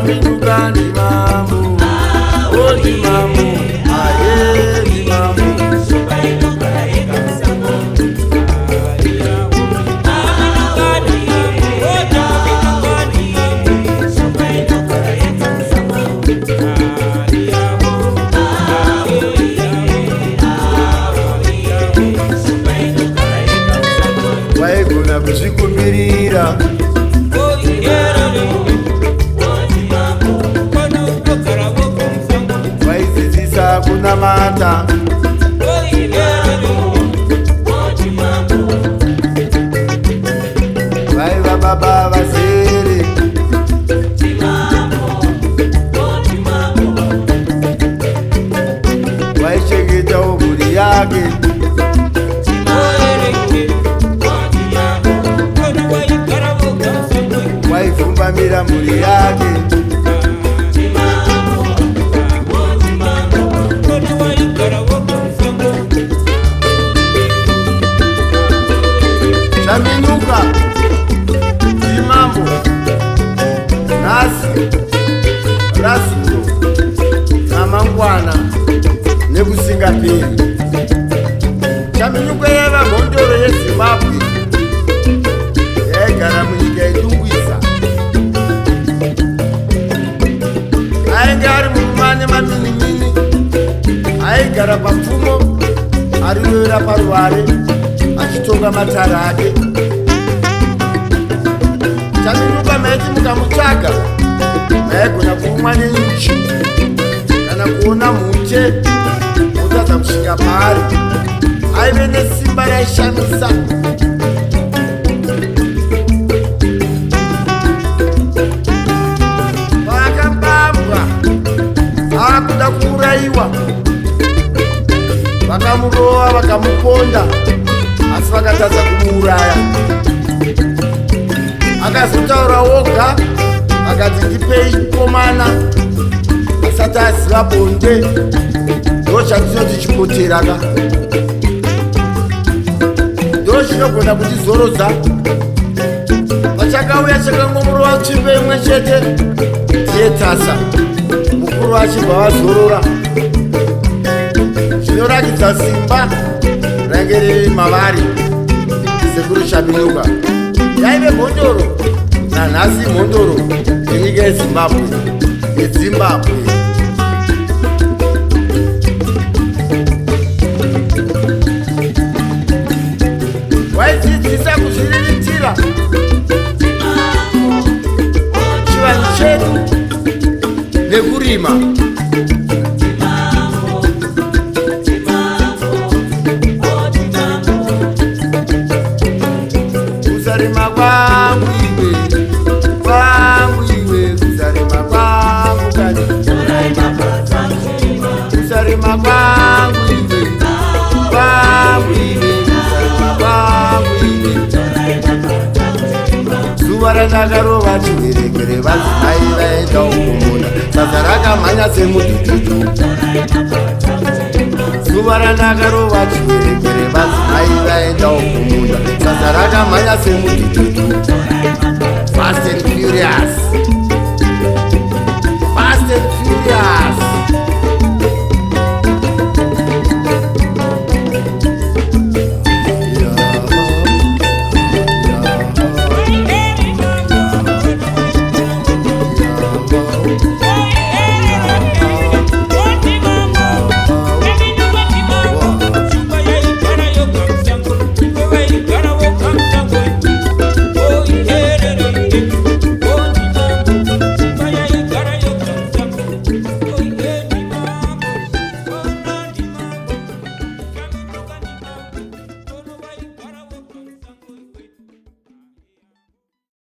Shaminuka ni mambo, oh ni mambo, aye ni mambo. Waigona kuzvikumbirira waidzidzisa kunamata vaiva baba vazere waichengetawo mhuri yake waipfumbamira mhuri yake Shaminuka imambo nhasi rasulo namangwana nekusingaperi. Shaminuka yava mhondoro yeZimbabwe yaigara munyika yedungwisa. Ainge ari murumane maminimini, aigara papfumo ariwera paruware achitonga matara ake. Shaminuka maiti mukamutsvaga maigona kuumwa nenyuchi kana kuona mhute mutadza kusvika paari. Aive nesimba raishamisa. Vakabambwa akuda kuurayiwa, vakamurova vakamuponda, asi vakatadza kumuuraya. Akazotaura woga akati ndipei chikomana asati aziva bonde. Ndo chandinoti chipoteraka, ndo chinogona kutizoroza. Pachakauya chakangomurova tsvimbo imwe chete tiyetasa, mukuru vachibva vazorora. Zvinorakidza simba rainge riri mavari. Sekuru Shaminuka yaive mhondoro, nanhasi mhondoro yenyika yeZimbabwe. Waidzidzisa kuzviriritira chivanhu chedu nekurima. Kuzarima kwangu iwe, kuzarima kwangu kani, kuzarima kwangu iwe, kuzarima kwangu iwe. Zuva randakarova chiverekere, vadzimai vaenda kumunda, sadza rakamhanya semudududu. Zuva randakarova chiverekere, vadzimai vaenda kumunda, sadza rakamhanya semudududu. Fast and Furious.